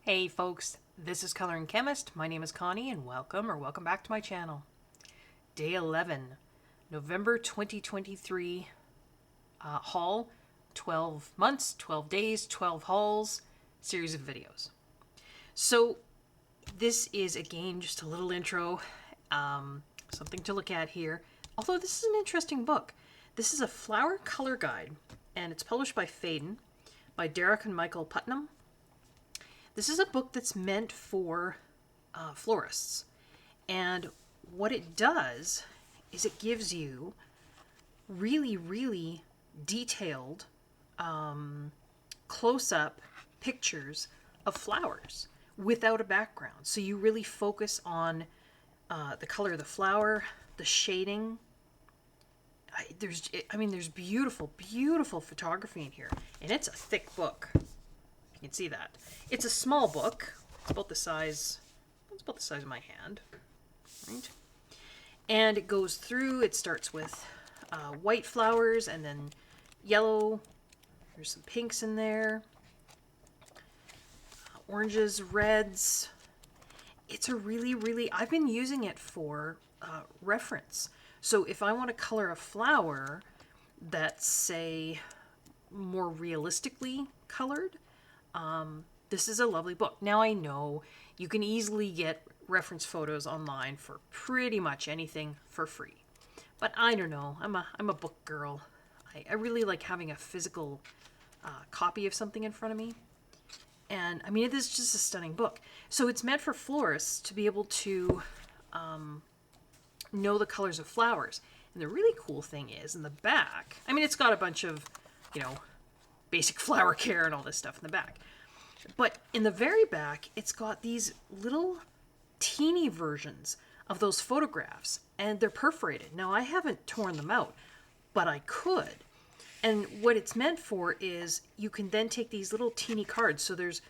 Hey folks, this is Coloring Chemist. My name is Connie and welcome back to my channel. Day 11, November 2023 haul, 12 months, 12 days, 12 hauls, series of videos. So this is again just a little intro, something to look at here. Although this is an interesting book. This is a flower color guide and it's published by Faden by Derek and Michael Putnam. This is a book that's meant for florists, and what it does is it gives you really detailed close-up pictures of flowers without a background. So you really focus on the color of the flower, the shading. There's beautiful photography in here, and it's a thick book. You can see that. It's a small book. It's about the size of my hand, right? And it goes through, it starts with white flowers and then yellow. There's some pinks in there. Oranges, reds. It's a really, I've been using it for reference. So if I want to color a flower that's, say, more realistically colored, this is a lovely book. Now I know you can easily get reference photos online for pretty much anything for free. But I don't know, I'm a book girl. I really like having a physical copy of something in front of me. And I mean, it is just a stunning book. So it's meant for florists to be able to know the colors of flowers. And the really cool thing is in the back, I mean, it's got a bunch of, basic flower care and all this stuff in the back. But in the very back, it's got these little teeny versions of those photographs, and they're perforated. Now, I haven't torn them out, but I could. And what it's meant for is you can then take these little teeny cards. So there's,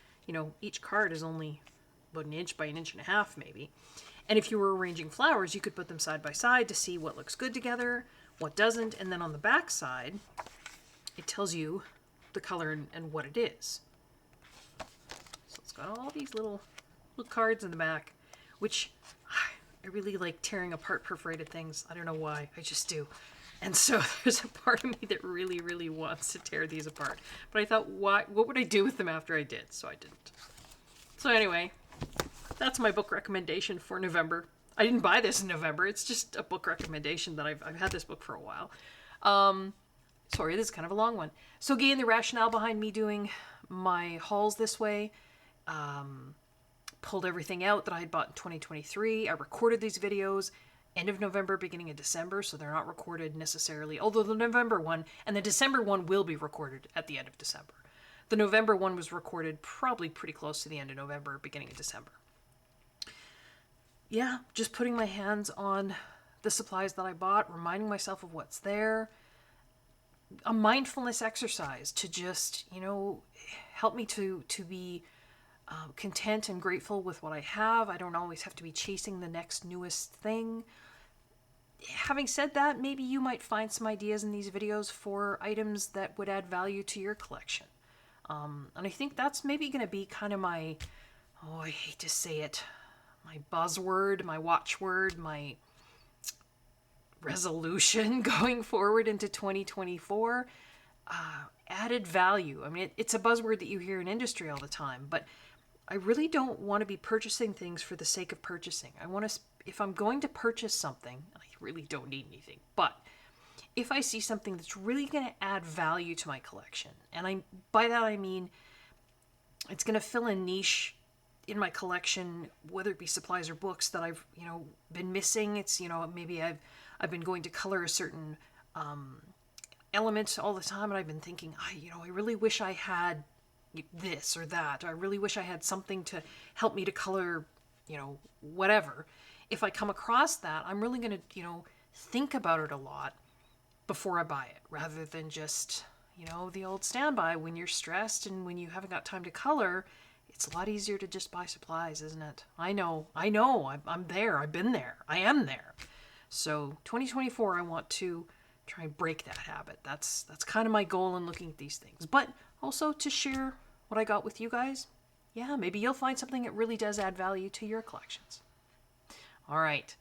each card is only about an inch by an inch and a half, maybe. And if you were arranging flowers, you could put them side by side to see what looks good together, what doesn't. And then on the back side, it tells you the color and what it is. So it's got all these little cards in the back, which I really like tearing apart perforated things. I don't know why, I just do. And so there's a part of me that really wants to tear these apart. But I thought, what would I do with them after I did? So I didn't. So anyway, that's my book recommendation for November. I didn't buy this in November. It's just a book recommendation that I've had this book for a while. Sorry, this is kind of a long one. So again, the rationale behind me doing my hauls this way, pulled everything out that I had bought in 2023. I recorded these videos end of November, beginning of December, so they're not recorded necessarily, although the November one and the December one will be recorded at the end of December. The November one was recorded probably pretty close to the end of November, beginning of December. Yeah, just putting my hands on the supplies that I bought, reminding myself of what's there. A mindfulness exercise to just, help me to be content and grateful with what I have. I don't always have to be chasing the next newest thing. Having said that, maybe you might find some ideas in these videos for items that would add value to your collection. And I think that's maybe going to be kind of my, I hate to say it, my buzzword, my watchword, my resolution going forward into 2024. Added value. I mean, it's a buzzword that you hear in industry all the time, but I really don't want to be purchasing things for the sake of purchasing. I want to, if I'm going to purchase something, I really don't need anything, but if I see something that's really going to add value to my collection, and by that I mean it's going to fill a niche in my collection, whether it be supplies or books that I've, been missing. It's, maybe I've been going to color a certain element all the time, and I've been thinking, I really wish I had this or that. I really wish I had something to help me to color, whatever. If I come across that, I'm really going to, think about it a lot before I buy it, rather than just, the old standby when you're stressed and when you haven't got time to color. It's a lot easier to just buy supplies, isn't it? I know, I'm there, I've been there, I am there. So 2024, I want to try and break that habit. That's kind of my goal in looking at these things. But also to share what I got with you guys. yeah, maybe you'll find something that really does add value to your collections. All right.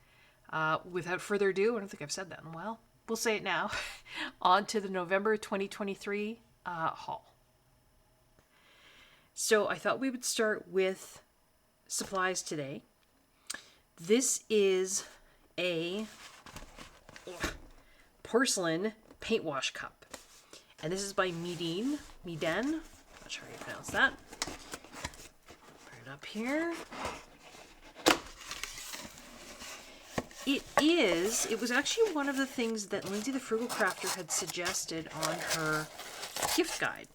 Without further ado, I don't think I've said that in a while. We'll say it now. On to the November 2023 haul. So I thought we would start with supplies today. This is a porcelain paint wash cup. And this is by Miden. Not sure how you pronounce that. Put it up here. It was actually one of the things that Lindsay the Frugal Crafter had suggested on her gift guide.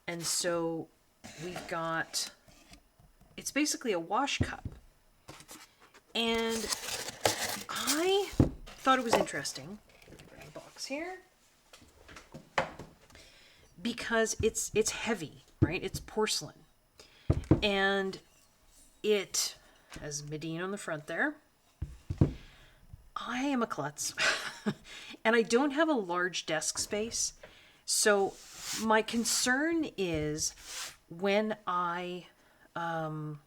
And so we've got, it's basically a wash cup. And I thought it was interesting. Bring the box here. Because it's heavy, right? It's porcelain. And it has Meden on the front there. I am a klutz. And I don't have a large desk space. So my concern is when I have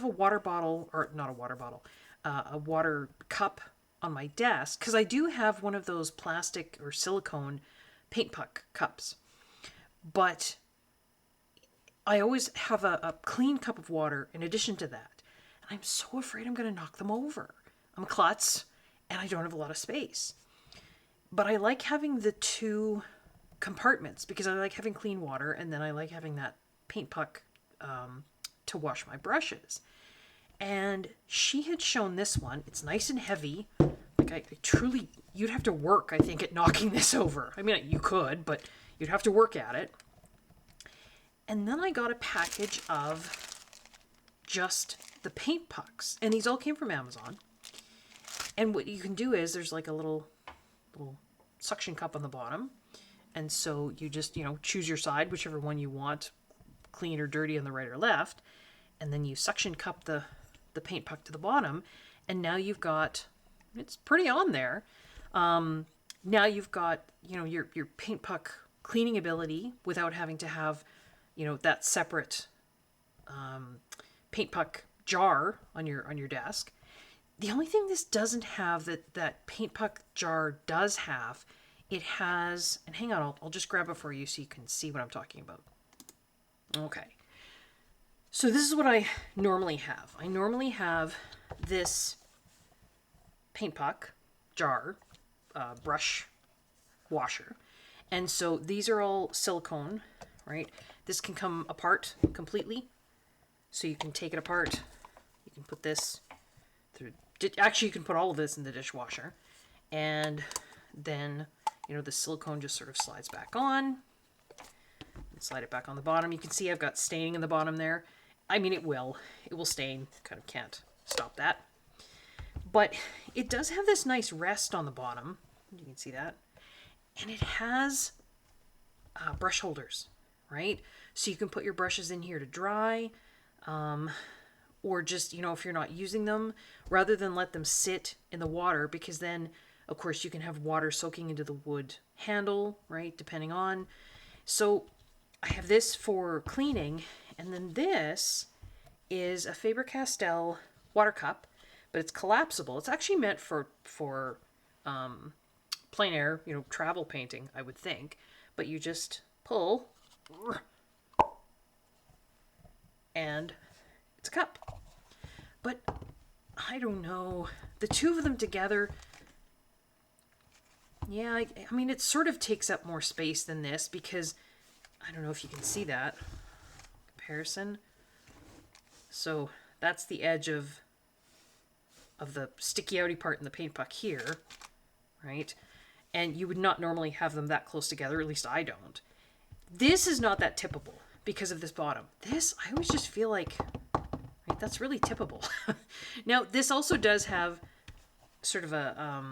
a water bottle, or not a water bottle, a water cup on my desk, because I do have one of those plastic or silicone paint puck cups, but I always have a clean cup of water in addition to that, and I'm so afraid I'm going to knock them over. I'm a klutz, and I don't have a lot of space. But I like having the two compartments, because I like having clean water, and then I like having that paint puck to wash my brushes. And she had shown this one. It's nice and heavy. Like I truly, you'd have to work, I think, at knocking this over. I mean, you could, but you'd have to work at it. And then I got a package of just the paint pucks. And these all came from Amazon. And what you can do is there's like a little suction cup on the bottom. And so you just, choose your side, whichever one you want, clean or dirty on the right or left. And then you suction cup the paint puck to the bottom. And now you've got, it's pretty on there. Now you've got, your paint puck cleaning ability without having to have, that separate paint puck jar on your desk. The only thing this doesn't have that paint puck jar does have, it has, and hang on, I'll just grab it for you so you can see what I'm talking about. Okay. So this is what I normally have. I normally have this paint puck jar, brush washer. And so these are all silicone, right? This can come apart completely. So you can take it apart. You can put this through. Actually, you can put all of this in the dishwasher. And then, the silicone just sort of slides back on. Slide it back on the bottom. You can see I've got staining in the bottom there. I mean, it will stain. Kind of can't stop that. But it does have this nice rest on the bottom. You can see that. And it has brush holders, right? So you can put your brushes in here to dry. Or just, if you're not using them, rather than let them sit in the water, because then, of course, you can have water soaking into the wood handle, right? Depending on. So I have this for cleaning. And then this is a Faber-Castell water cup, but it's collapsible. It's actually meant for plein air, travel painting, I would think. But you just pull, and it's a cup. But I don't know. The two of them together, yeah, I mean, it sort of takes up more space than this, because I don't know if you can see that comparison. So that's the edge of the sticky outy part in the paint puck here, right? And you would not normally have them that close together, at least I don't. This is not that tippable because of this bottom. This, I always just feel like, right, that's really tippable. Now, this also does have sort of a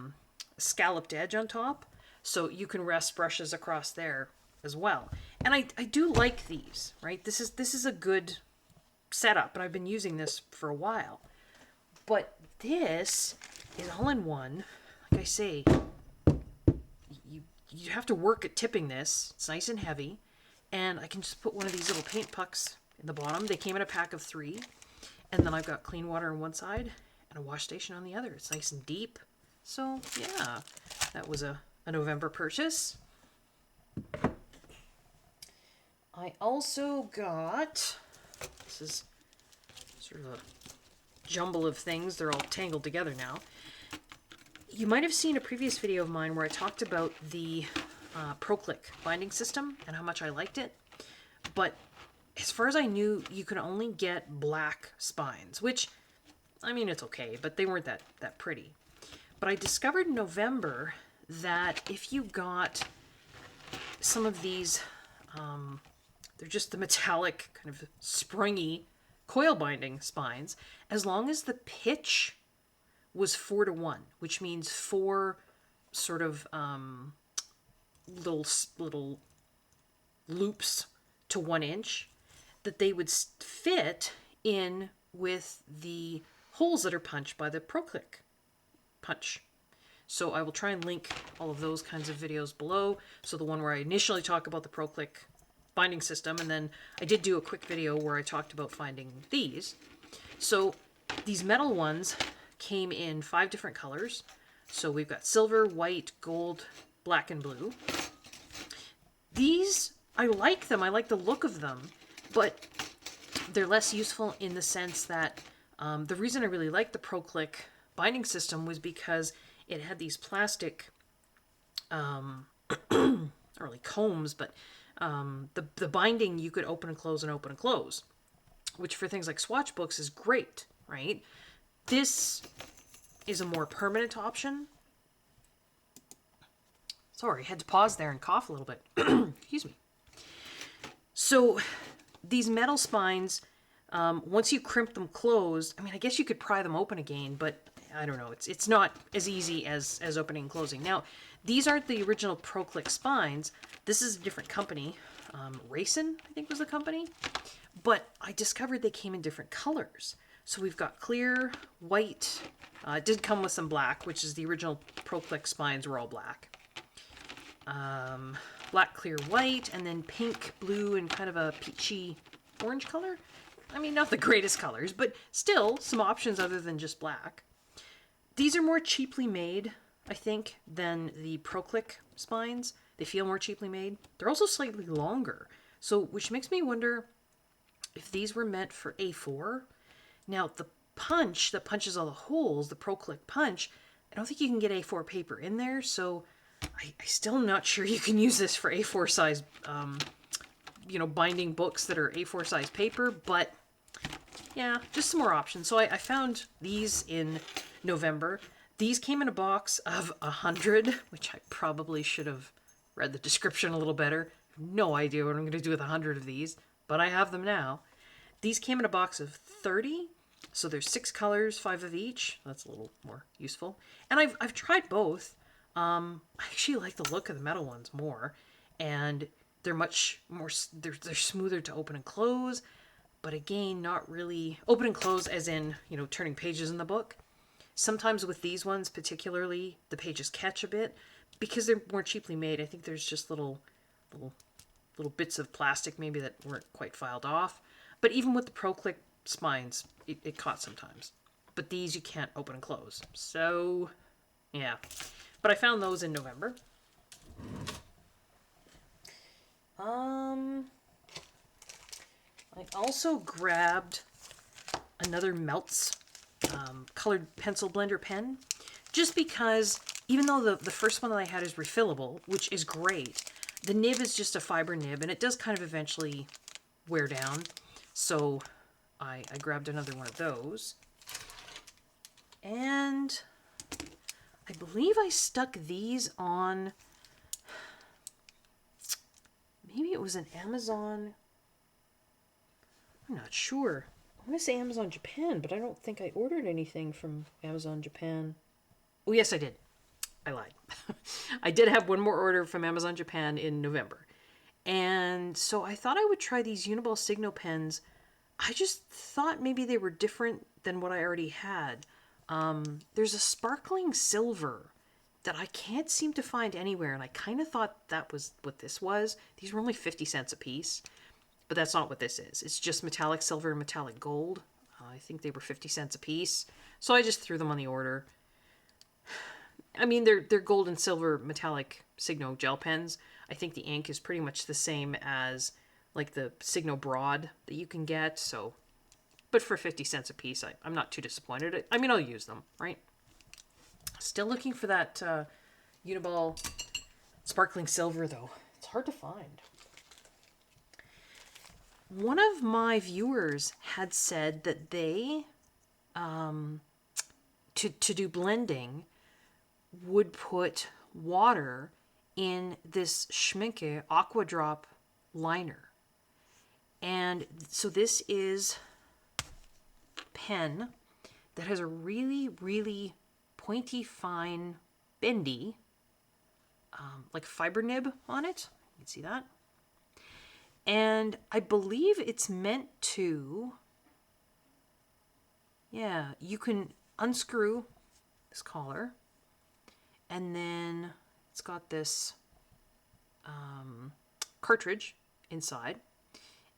scalloped edge on top, so you can rest brushes across there as well. And I do like these, right? This is a good setup, and I've been using this for a while. But this is all in one. Like I say, you have to work at tipping this. It's nice and heavy. And I can just put one of these little paint pucks in the bottom. They came in a pack of 3. And then I've got clean water on one side and a wash station on the other. It's nice and deep. So yeah, that was a November purchase. I also got, this is sort of a jumble of things. They're all tangled together now. You might have seen a previous video of mine where I talked about the ProClick binding system and how much I liked it. But as far as I knew, you could only get black spines, which, I mean, it's okay, but they weren't that pretty. But I discovered in November that if you got some of these, they're just the metallic, kind of springy coil binding spines, as long as the pitch was 4:1, which means 4 sort of little loops to 1 inch, that they would fit in with the holes that are punched by the ProClick punch. So I will try and link all of those kinds of videos below. So the one where I initially talk about the ProClick binding system, and then I did do a quick video where I talked about finding these. So these metal ones came in 5 different colors. So we've got silver, white, gold, black, and blue. These, I like them. I like the look of them. But they're less useful in the sense that the reason I really liked the ProClick binding system was because it had these plastic, not really combs, but the binding you could open and close, which for things like swatch books is great, right? This is a more permanent option. Sorry, I had to pause there and cough a little bit. Excuse me. So these metal spines, once you crimp them closed, I mean, I guess you could pry them open again, but I don't know. It's not as easy as opening and closing. Now, these aren't the original ProClick spines. This is a different company. Rationale, I think was the company. But I discovered they came in different colors. So we've got clear, white. It did come with some black, which is the original ProClick spines were all black. Black, clear, white, and then pink, blue, and kind of a peachy orange color. I mean, not the greatest colors, but still some options other than just black. These are more cheaply made, I think, than the ProClick spines. They feel more cheaply made. They're also slightly longer, so which makes me wonder if these were meant for A4. Now, the punch that punches all the holes, the ProClick punch, I don't think you can get A4 paper in there, so I still am not sure you can use this for A4 size, binding books that are A4 size paper, but yeah, just some more options. So I found these in November. These came in a box of 100, which I probably should have read the description a little better. No idea what I'm going to do with 100 of these, but I have them now. These came in a box of 30, so there's 6 colors, 5 of each. That's a little more useful. And I've tried both. I actually like the look of the metal ones more, and they're much more, they're smoother to open and close, but again, not really open and close as in, turning pages in the book. Sometimes with these ones particularly, the pages catch a bit because they're more cheaply made. I think there's just little bits of plastic maybe that weren't quite filed off. But even with the ProClick spines, it caught sometimes. But these you can't open and close. So, yeah. But I found those in November. I also grabbed another Melts colored pencil blender pen, just because even though the first one that I had is refillable, which is great, the nib is just a fiber nib, and it does kind of eventually wear down. So I grabbed another one of those. And I believe I stuck these on, maybe it was an Amazon, I'm not sure. I want to say Amazon Japan, but I don't think I ordered anything from Amazon Japan. Oh, yes, I did. I lied. I did have one more order from Amazon Japan in November. And so I thought I would try these Uniball Signo pens. I just thought maybe they were different than what I already had. There's a sparkling silver that I can't seem to find anywhere. And I kind of thought that was what this was. These were only 50 cents a piece, but that's not what this is. It's just metallic silver and metallic gold. I think they were 50 cents a piece. So I just threw them on the order. I mean, they're gold and silver metallic Signo gel pens. I think the ink is pretty much the same as like the Signo Broad that you can get. So, but for 50 cents a piece, I'm not too disappointed. I mean, I'll use them, right? Still looking for that Uniball sparkling silver, though. It's hard to find. One of my viewers had said that they, to do blending, would put water in this Schminke Aqua Drop liner. And so this is pen that has a really, really pointy, fine, bendy, like fiber nib on it. You can see that. And I believe it's meant to, you can unscrew this collar, and then it's got this cartridge inside,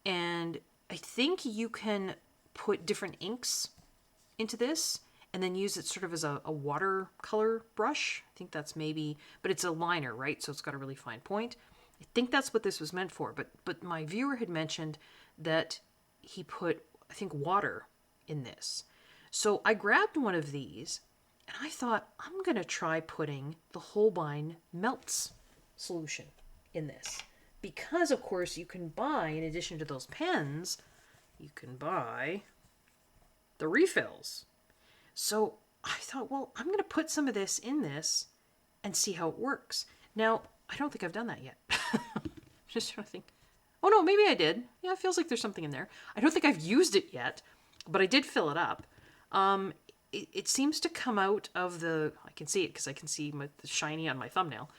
and I think you can put different inks into this and then use it sort of as a watercolor brush. I think that's maybe, but it's a liner, right? So it's got a really fine point. I think that's what this was meant for, but my viewer had mentioned that he put, I think, water in this. So I grabbed one of these and I thought, I'm going to try putting the Holbein Melts solution in this. Because, of course, you can buy, in addition to those pens, you can buy the refills. So I thought, well, I'm going to put some of this in this and see how it works. Now, I don't think I've done that yet. Just trying to think. Oh, no, maybe I did. Yeah, it feels like there's something in there. I don't think I've used it yet, but I did fill it up. It seems to come out of the... I can see it because I can see the shiny on my thumbnail.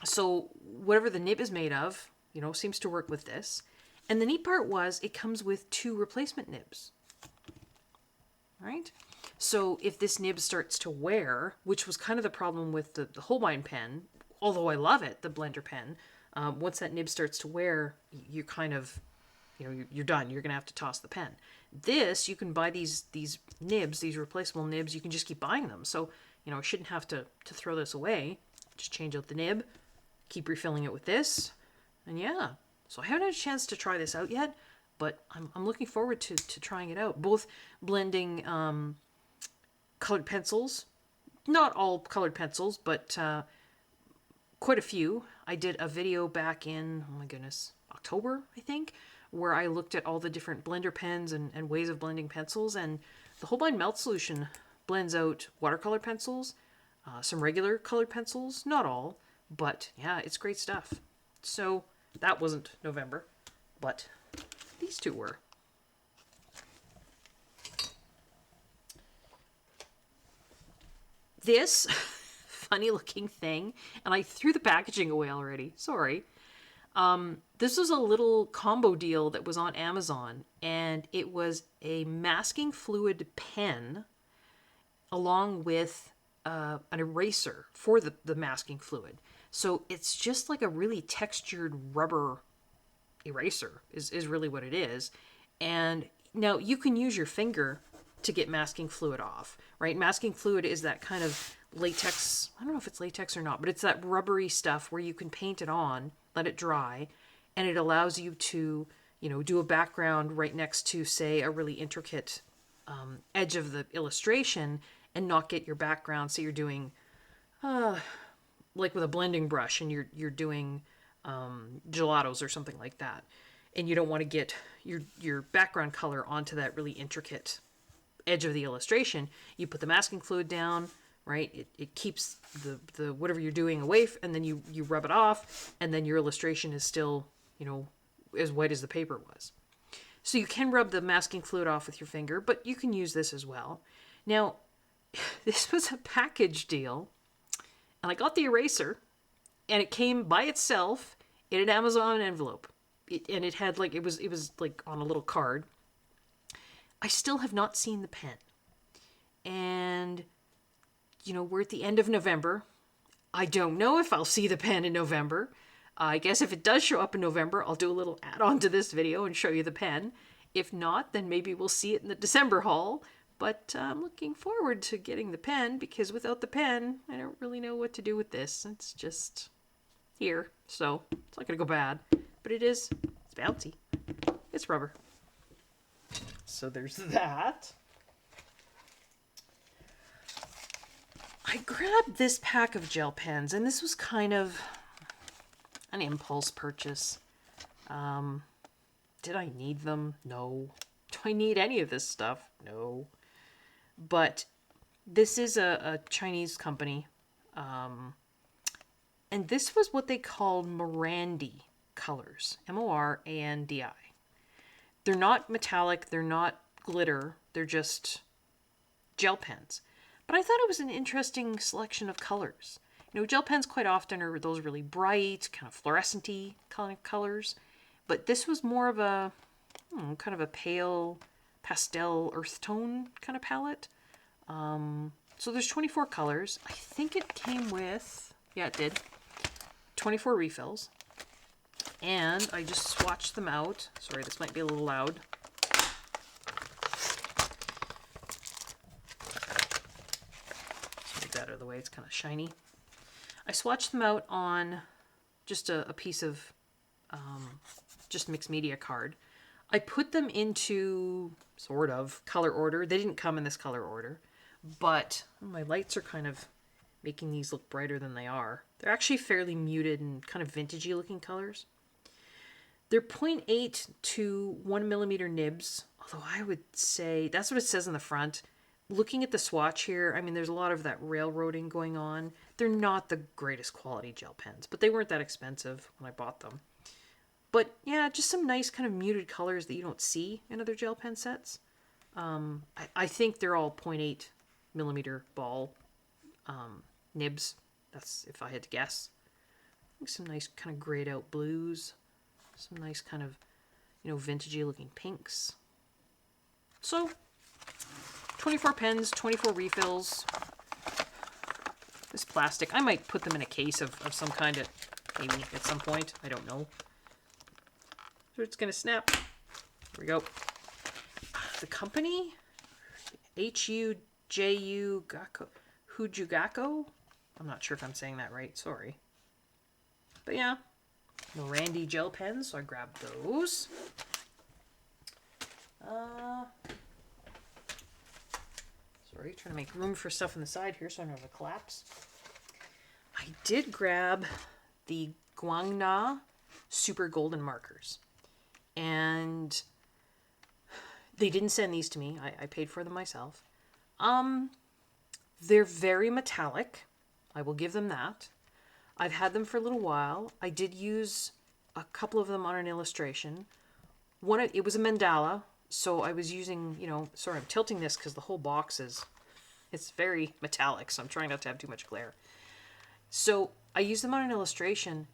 So whatever the nib is made of, seems to work with this. And the neat part was it comes with 2 replacement nibs. Right? So if this nib starts to wear, which was kind of the problem with the Holbein pen, although I love it, the blender pen, once that nib starts to wear, you're kind of, you're done. You're going to have to toss the pen. This, you can buy these nibs, these replaceable nibs. You can just keep buying them. So, I shouldn't have to throw this away. Just change out the nib, keep refilling it with this, and yeah. So I haven't had a chance to try this out yet, but I'm looking forward to trying it out. Both blending colored pencils, not all colored pencils, but quite a few. I did a video back in, oh my goodness, October, I think, where I looked at all the different blender pens and ways of blending pencils, and the Holbein Melt solution blends out watercolor pencils, some regular colored pencils, not all, but yeah, it's great stuff. So that wasn't November, but these 2 were. This funny looking thing, and I threw the packaging away already, sorry. This was a little combo deal that was on Amazon, and it was a masking fluid pen along with an eraser for the masking fluid. So it's just like a really textured rubber eraser is really what it is. And now you can use your finger to get masking fluid off, right? Masking fluid is that kind of latex, I don't know if it's latex or not, but it's that rubbery stuff where you can paint it on, let it dry, and it allows you to, do a background right next to, say, a really intricate edge of the illustration and not get your background. So you're doing, like with a blending brush, and you're doing gelatos or something like that, and you don't want to get your background color onto that really intricate edge of the illustration. You put the masking fluid down, right? It keeps the whatever you're doing away, and then you rub it off, and then your illustration is still, as white as the paper was. So you can rub the masking fluid off with your finger, but you can use this as well. Now, this was a package deal, and I got the eraser, and it came by itself in an Amazon envelope. And it had it was like on a little card. I still have not seen the pen. And we're at the end of November. I don't know if I'll see the pen in November. I guess if it does show up in November, I'll do a little add-on to this video and show you the pen. If not, then maybe we'll see it in the December haul. But I'm looking forward to getting the pen, because without the pen, I don't really know what to do with this. It's just here, so it's not going to go bad. But it's bouncy. It's rubber. So there's that. I grabbed this pack of gel pens, and this was kind of an impulse purchase. Did I need them? No. Do I need any of this stuff? No. But this is a Chinese company. And this was what they called Morandi colors. Morandi. They're not metallic. They're not glitter. They're just gel pens. But I thought it was an interesting selection of colors. Gel pens quite often are those really bright, kind of fluorescent-y kind of colors. But this was more of a kind of a pale pastel earth tone kind of palette. So there's 24 colors. I think it came with, yeah, it did, 24 refills. And I just swatched them out. Sorry, this might be a little loud. Get that out of the way. It's kind of shiny. I swatched them out on just a piece of just mixed media card. I put them into sort of color order. They didn't come in this color order, but my lights are kind of making these look brighter than they are. They're actually fairly muted and kind of vintagey looking colors. They're 0.8 to 1 millimeter nibs, although I would say that's what it says on the front. Looking at the swatch here, I mean, there's a lot of that railroading going on. They're not the greatest quality gel pens, but they weren't that expensive when I bought them. But yeah, just some nice kind of muted colors that you don't see in other gel pen sets. I think they're all 0.8 millimeter ball nibs. That's if I had to guess. I think some nice kind of grayed out blues. Some nice kind of, vintagey looking pinks. So, 24 pens, 24 refills. This plastic, I might put them in a case of some kind of, maybe at some point. I don't know. So it's going to snap. Here we go. The company, Huju Gakko. I'm not sure if I'm saying that right. Sorry. But yeah, Morandi gel pens. So I grabbed those. Sorry, trying to make room for stuff on the side here so I don't have a collapse. I did grab the Guangna Super Golden markers. And they didn't send these to me. I paid for them myself. They're very metallic. I will give them that. I've had them for a little while. I did use a couple of them on an illustration. It was a mandala, so I was using, sorry, I'm tilting this because the whole box it's very metallic, so I'm trying not to have too much glare. So I used them on an illustration.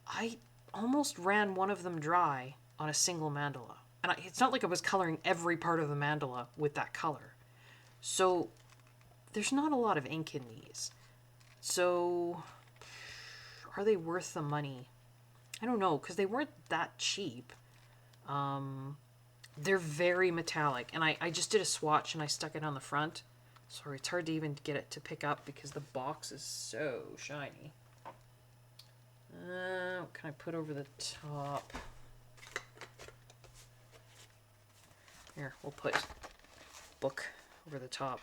I almost ran one of them dry on a single mandala. And it's not like I was coloring every part of the mandala with that color. So there's not a lot of ink in these. So are they worth the money? I don't know, because they weren't that cheap. They're very metallic. And I just did a swatch and I stuck it on the front. Sorry, it's hard to even get it to pick up because the box is so shiny. What can I put over the top? Here, we'll put book over the top.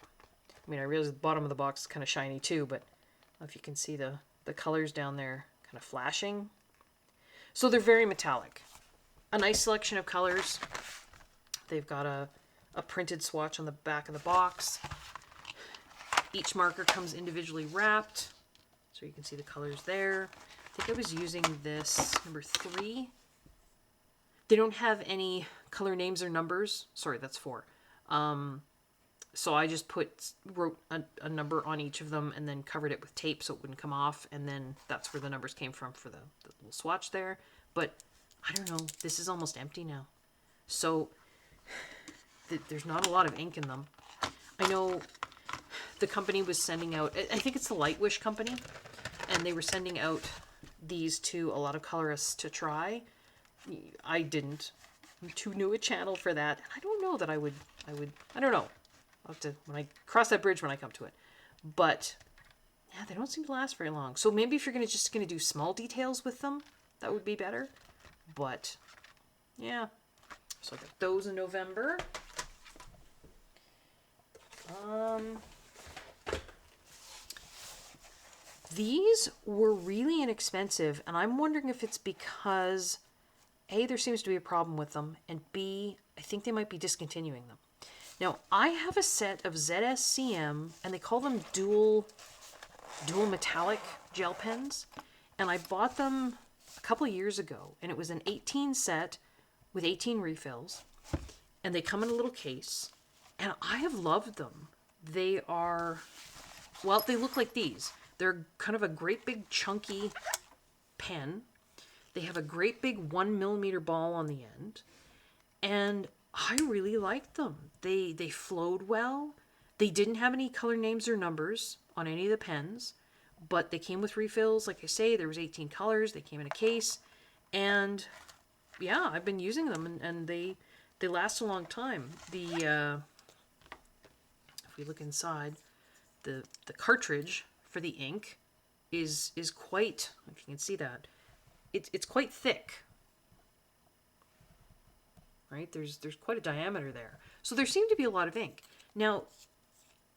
I mean, I realize the bottom of the box is kind of shiny too, but I don't know if you can see the colors down there kind of flashing. So they're very metallic. A nice selection of colors. They've got a printed swatch on the back of the box. Each marker comes individually wrapped, so you can see the colors there. I think I was using this number 3. They don't have any color names or numbers. Sorry, that's 4. So I just wrote a number on each of them and then covered it with tape so it wouldn't come off. And then that's where the numbers came from for the little swatch there. But I don't know. This is almost empty now. So there's not a lot of ink in them. I know the company was sending out, I think it's the Light Wish company, and they were sending out these to a lot of colorists to try. I didn't. I'm too new a channel for that. I don't know that I would, I don't know. I'll have to, when I cross that bridge when I come to it. But yeah, they don't seem to last very long. So maybe if you're just gonna do small details with them, that would be better. But yeah, so I got those in November. These were really inexpensive, and I'm wondering if it's because A, there seems to be a problem with them, and B, I think they might be discontinuing them. Now, I have a set of ZSCM, and they call them dual metallic gel pens, and I bought them a couple of years ago, and it was an 18 set with 18 refills, and they come in a little case, and I have loved them. They are, well, they look like these. They're kind of a great big chunky pen. They have a great big 1 millimeter ball on the end, and I really liked them. They flowed well. They didn't have any color names or numbers on any of the pens, but they came with refills. Like I say, there was 18 colors. They came in a case, and yeah, I've been using them, and they last a long time. If we look inside, the cartridge for the ink is quite, if you can see that, it's quite thick. Right? There's quite a diameter there. So there seemed to be a lot of ink. Now,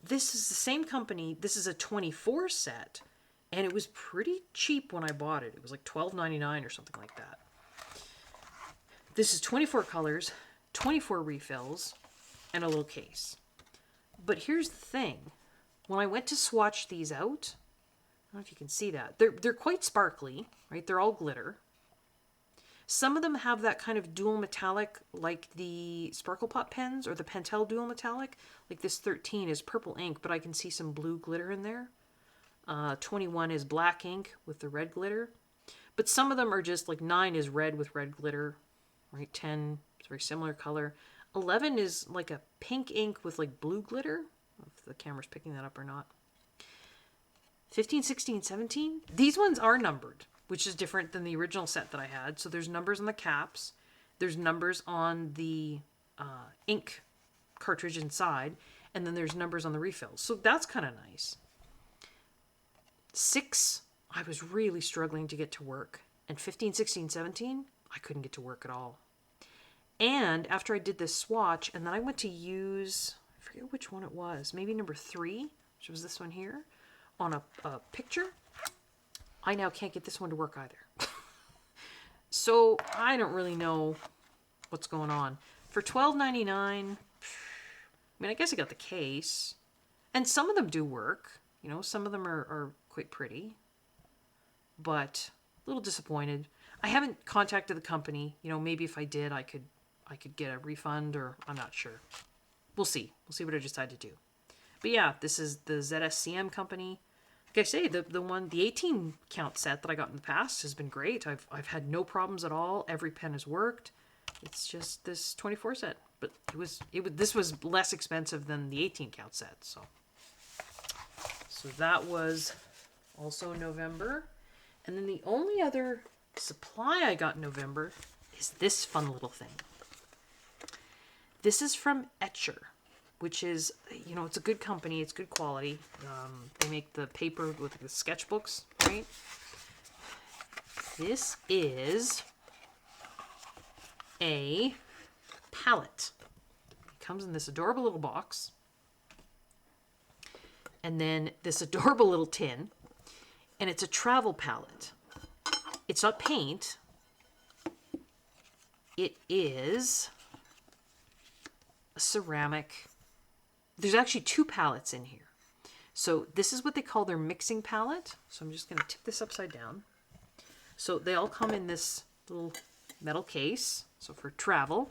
this is the same company. This is a 24 set, and it was pretty cheap when I bought it. It was like $12.99 or something like that. This is 24 colors, 24 refills, and a little case. But here's the thing. When I went to swatch these out, I don't know if you can see that. They're quite sparkly, right? They're all glitter. Some of them have that kind of dual metallic, like the Sparkle Pop pens or the Pentel dual metallic. Like this 13 is purple ink, but I can see some blue glitter in there. 21 is black ink with the red glitter. But some of them are just like 9 is red with red glitter, right? 10 is a very similar color. 11 is like a pink ink with like blue glitter. I don't know if the camera's picking that up or not. 15, 16, 17. These ones are numbered, which is different than the original set that I had. So there's numbers on the caps. There's numbers on the ink cartridge inside. And then there's numbers on the refills. So that's kind of nice. 6, I was really struggling to get to work. And 15, 16, 17, I couldn't get to work at all. And after I did this swatch, and then I went to use, I forget which one it was, maybe number 3, which was this one here, on a picture. I now can't get this one to work either. So I don't really know what's going on. For $12.99, I mean, I guess I got the case. And some of them do work. You know, some of them are quite pretty. But a little disappointed. I haven't contacted the company. You know, maybe if I did, I could get a refund, or I'm not sure. We'll see. We'll see what I decide to do. But yeah, this is the ZSCM company. Like I say, the 18 count set that I got in the past has been great. I've had no problems at all. Every pen has worked. It's just this 24 set, but this was less expensive than the 18 count set. So that was also November, and then the only other supply I got in November is this fun little thing. This is from Etcher, which is, you know, it's a good company. It's good quality. They make the paper with the sketchbooks, right? This is a palette. It comes in this adorable little box. And then this adorable little tin. And it's a travel palette. It's not paint. It is a ceramic. There's actually 2 palettes in here. So this is what they call their mixing palette. So I'm just going to tip this upside down. So they all come in this little metal case. So for travel.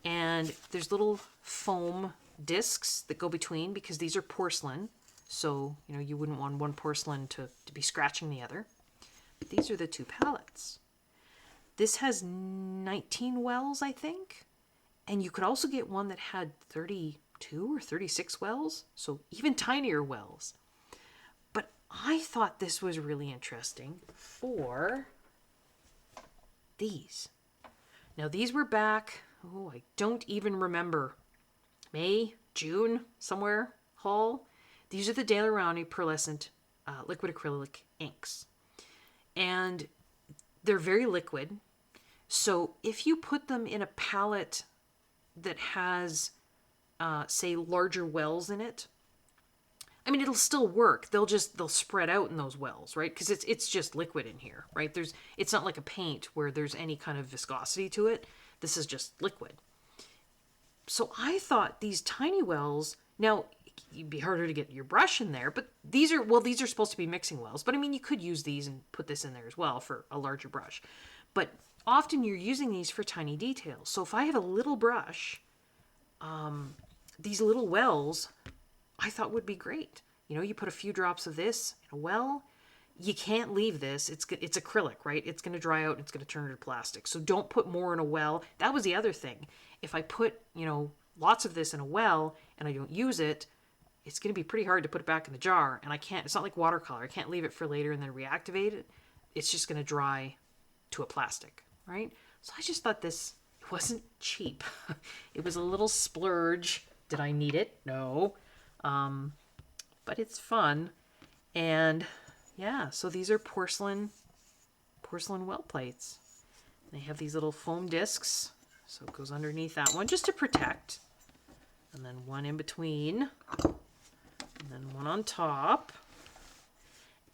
And there's little foam discs that go between, because these are porcelain. So, you know, you wouldn't want one porcelain to be scratching the other. But these are the 2 palettes. This has 19 wells, I think. And you could also get one that had 30 32 or 36 wells, so even tinier wells. But I thought this was really interesting for these. Now these were back, I don't even remember, May, June, somewhere, fall. These are the Daler-Rowney pearlescent liquid acrylic inks. And they're very liquid. So if you put them in a palette that has, say, larger wells in it, I mean, it'll still work. They'll spread out in those wells, right? Because it's just liquid in here, right? It's not like a paint where there's any kind of viscosity to it. This is just liquid. So I thought these tiny wells, now it'd be harder to get your brush in there, but these are supposed to be mixing wells. But I mean, you could use these and put this in there as well for a larger brush. But often you're using these for tiny details. So if I have a little brush, these little wells, I thought would be great. You know, you put a few drops of this in a well, you can't leave this. It's acrylic, right? It's going to dry out and it's going to turn into plastic. So don't put more in a well. That was the other thing. If I put, lots of this in a well and I don't use it, it's going to be pretty hard to put it back in the jar. And it's not like watercolor. I can't leave it for later and then reactivate it. It's just going to dry to a plastic, right? So I just thought this wasn't cheap. It was a little splurge. Did I need it? No. But it's fun. And yeah, so these are porcelain well plates. They have these little foam discs, so it goes underneath that one just to protect. And then one in between, and then one on top.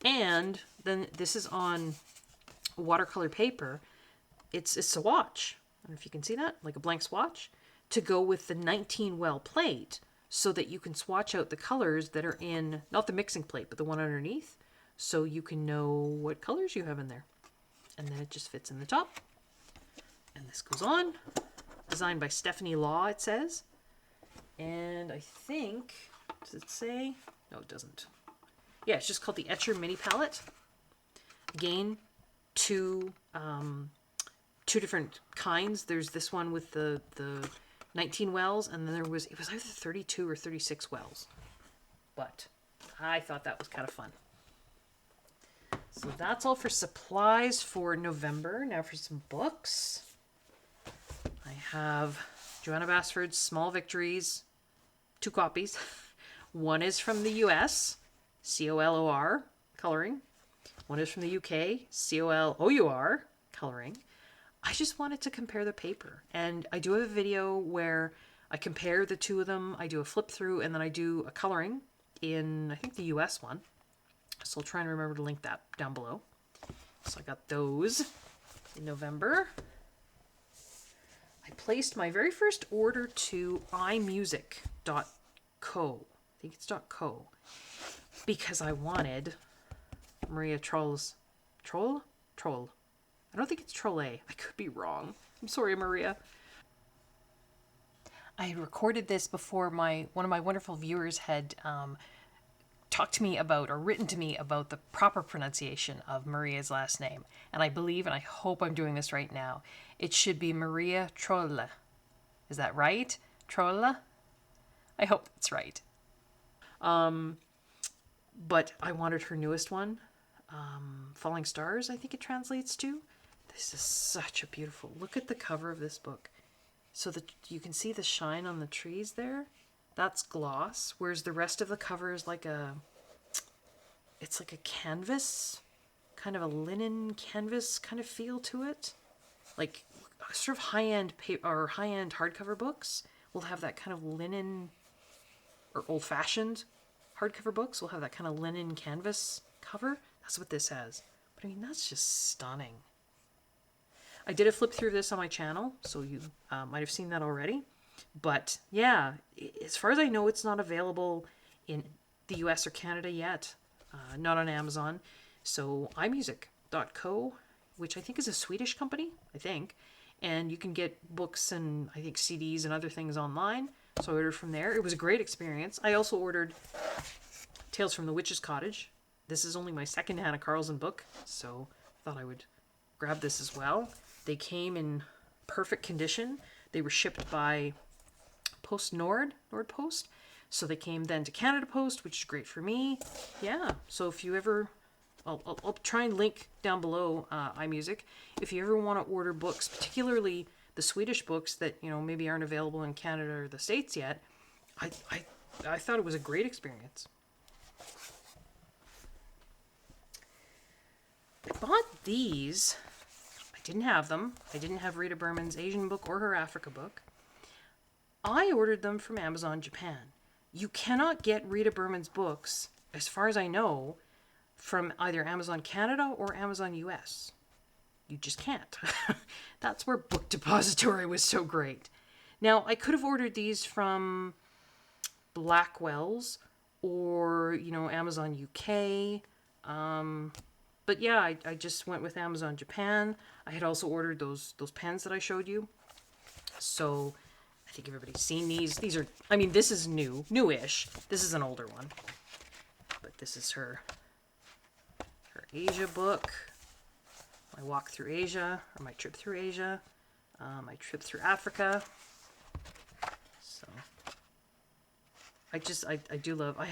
And then this is on watercolor paper. It's a swatch. I don't know if you can see that, like a blank swatch, to go with the 19 well plate so that you can swatch out the colors that are in, not the mixing plate, but the one underneath, so you can know what colors you have in there. And then it just fits in the top. And this goes on. Designed by Stephanie Law, it says. And I think, does it say? No, it doesn't. Yeah, it's just called the Etcher Mini Palette. Again, two different kinds. There's this one with the 19 wells, and then it was either 32 or 36 wells. But I thought that was kind of fun. So that's all for supplies for November. Now for some books. I have Joanna Basford's Small Victories, 2 copies. One is from the US, COLOR, coloring. One is from the UK, COLOUR, coloring. I just wanted to compare the paper. And I do have a video where I compare the two of them. I do a flip through and then I do a coloring in, I think, the US one. So I'll try and remember to link that down below. So I got those in November. I placed my very first order to imusic.co. I think it's .co. Because I wanted Maria Troll's... Troll? I don't think it's Trolle. I could be wrong. I'm sorry, Maria. I had recorded this before one of my wonderful viewers had talked to me about, or written to me about, the proper pronunciation of Maria's last name. And I believe, and I hope I'm doing this right now, it should be Maria Trolle. Is that right? Trolle? I hope that's right. But I wanted her newest one, Falling Stars, I think it translates to. This is such a beautiful, look at the cover of this book. So that you can see the shine on the trees there. That's gloss, whereas the rest of the cover is it's like a canvas, kind of a linen canvas kind of feel to it. Like sort of high-end or high-end hardcover books will have that kind of linen, or old-fashioned hardcover books will have that kind of linen canvas cover. That's what this has. But I mean, that's just stunning. I did a flip through of this on my channel, so you might have seen that already. But yeah, as far as I know, it's not available in the US or Canada yet. Not on Amazon. So imusic.co, which I think is a Swedish company, I think. And you can get books and I think CDs and other things online. So I ordered from there. It was a great experience. I also ordered Tales from the Witch's Cottage. This is only my second Hannah Carlson book, so I thought I would grab this as well. They came in perfect condition. They were shipped by Post Nord Post. So they came then to Canada Post, which is great for me. Yeah. So if you ever, I'll try and link down below iMusic. If you ever want to order books, particularly the Swedish books that, you know, maybe aren't available in Canada or the States yet, I thought it was a great experience. I bought these. I didn't have them. I didn't have Rita Berman's Asian book or her Africa book. I ordered them from Amazon Japan. You cannot get Rita Berman's books, as far as I know, from either Amazon Canada or Amazon US. You just can't. That's where Book Depository was so great. Now, I could have ordered these from Blackwell's or, you know, Amazon UK. But yeah, I just went with Amazon Japan. I had also ordered those pens that I showed you. So I think everybody's seen these. These are, I mean, this is newish. This is an older one. But this is her Asia book. My walk through Asia, or my trip through Asia. My trip through Africa. So I do love, I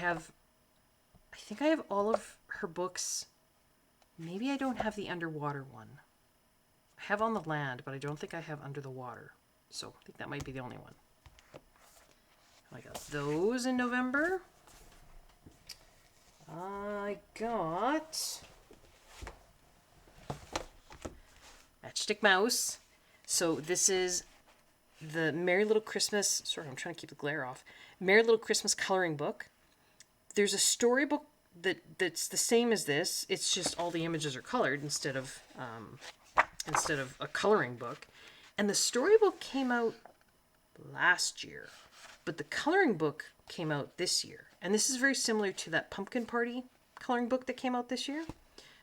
think I have all of her books. Maybe I don't have the underwater one. I have On the Land, but I don't think I have Under the Water. So I think that might be the only one. I got those in November. I got Matchstick Mouse. So this is the Merry Little Christmas, sorry, I'm trying to keep the glare off. Merry Little Christmas coloring book. There's a storybook that's the same as this. It's just all the images are colored instead of a coloring book. And the storybook came out last year, but the coloring book came out this year. And this is very similar to that Pumpkin Party coloring book that came out this year.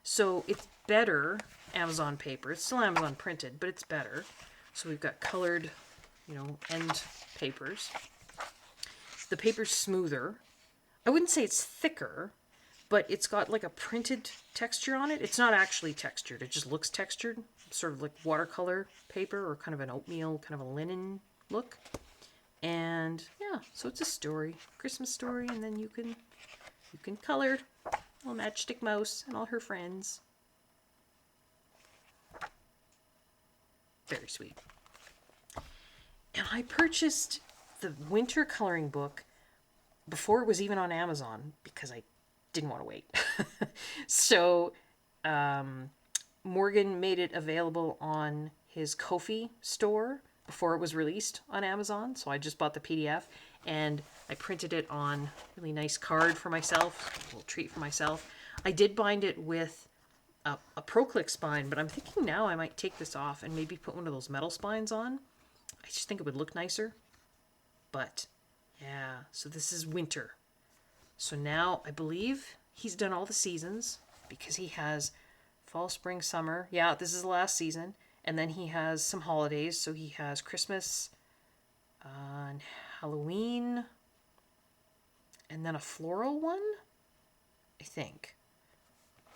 So it's better Amazon paper. It's still Amazon printed, but it's better. So we've got colored, you know, end papers. The paper's smoother. I wouldn't say it's thicker, but it's got like a printed texture on it. It's not actually textured. It just looks textured, sort of like watercolor paper or kind of an oatmeal, kind of a linen look. And yeah, so it's a story, Christmas story, and then you can color little Matchstick Mouse and all her friends. Very sweet. And I purchased the winter coloring book before it was even on Amazon because I didn't want to wait. So Morgan made it available on his Ko-fi store before it was released on Amazon. So I just bought the PDF and I printed it on a really nice card for myself, a little treat for myself. I did bind it with a Pro-Click spine, but I'm thinking now I might take this off and maybe put one of those metal spines on. I just think it would look nicer. But yeah, so this is winter. So now I believe he's done all the seasons because he has fall, spring, summer. Yeah, this is the last season. And then he has some holidays. So he has Christmas and Halloween. And then a floral one, I think.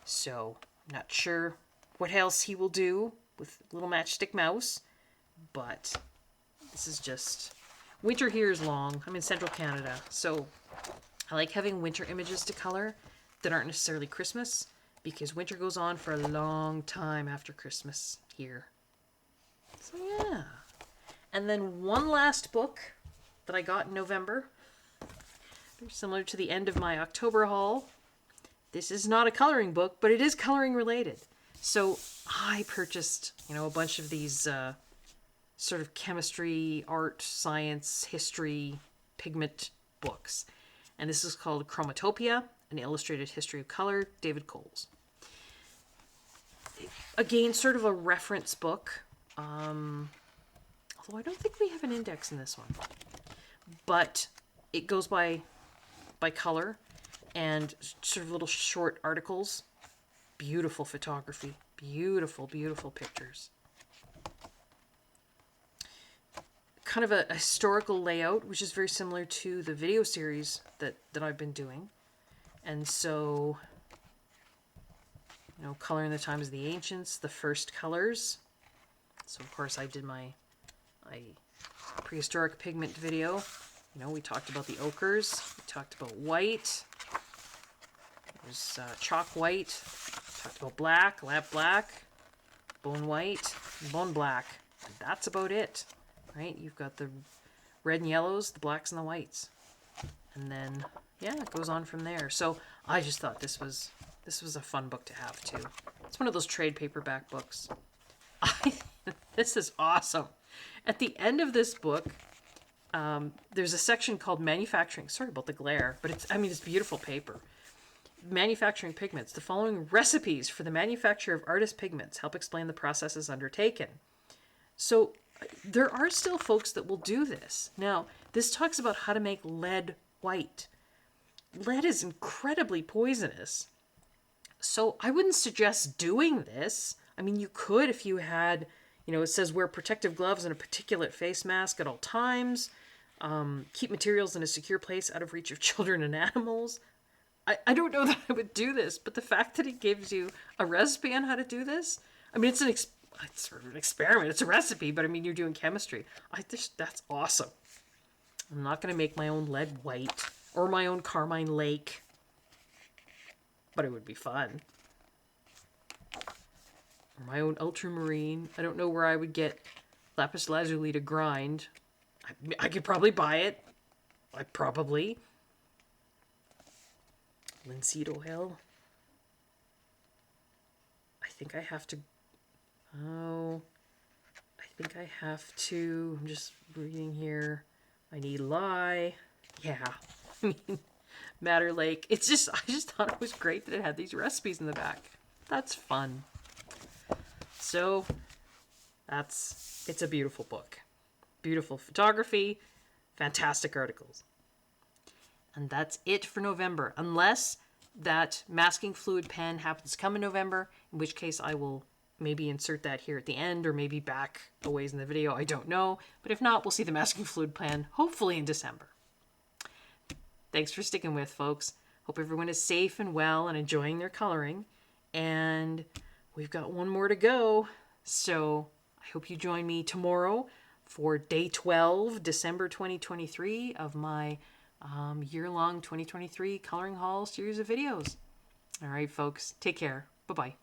So I'm not sure what else he will do with Little Matchstick Mouse. But this is just... Winter here is long. I'm in central Canada. So I like having winter images to color that aren't necessarily Christmas because winter goes on for a long time after Christmas here. So yeah. And then one last book that I got in November. Very similar to the end of my October haul. This is not a coloring book, but it is coloring related. So I purchased, you know, a bunch of these sort of chemistry, art, science, history, pigment books. And this is called Chromatopia, an illustrated history of color, David Coles. Again, sort of a reference book. Although I don't think we have an index in this one. But it goes by color and sort of little short articles. Beautiful photography. Beautiful, beautiful pictures. Kind of a historical layout, which is very similar to the video series that I've been doing. And so, you know, Color in the Times of the Ancients, the first colors. So, of course, I did my prehistoric pigment video. You know, we talked about the ochres. We talked about white. There's chalk white. Talked about black, lap black, bone white, and bone black. And that's about it, right? You've got the red and yellows, the blacks and the whites. And then, yeah, it goes on from there. So I just thought this was a fun book to have too. It's one of those trade paperback books. This is awesome. At the end of this book, there's a section called manufacturing. Sorry about the glare, but it's beautiful paper. Manufacturing pigments. The following recipes for the manufacture of artist pigments help explain the processes undertaken. So there are still folks that will do this. Now, this talks about how to make lead white. Lead is incredibly poisonous. So I wouldn't suggest doing this. I mean, you could if you had, it says wear protective gloves and a particulate face mask at all times. Keep materials in a secure place out of reach of children and animals. I don't know that I would do this, but the fact that it gives you a recipe on how to do this, it's sort of an experiment. It's a recipe, but you're doing chemistry. That's awesome. I'm not going to make my own lead white or my own carmine lake, but it would be fun. Or my own ultramarine. I don't know where I would get lapis lazuli to grind. I could probably buy it. Linseed oil. I think I have to. I'm just reading here. I need lye. Yeah. Madder Lake. I just thought it was great that it had these recipes in the back. That's fun. So, it's a beautiful book. Beautiful photography, fantastic articles. And that's it for November, unless that masking fluid pen happens to come in November, in which case I will maybe insert that here at the end or maybe back a ways in the video. I don't know. But if not, we'll see the masking fluid pen hopefully in December. Thanks for sticking with, folks. Hope everyone is safe and well and enjoying their coloring. And we've got one more to go. So I hope you join me tomorrow for day 12, December 2023 of my year-long 2023 Coloring Hall series of videos. All right, folks, take care. Bye-bye.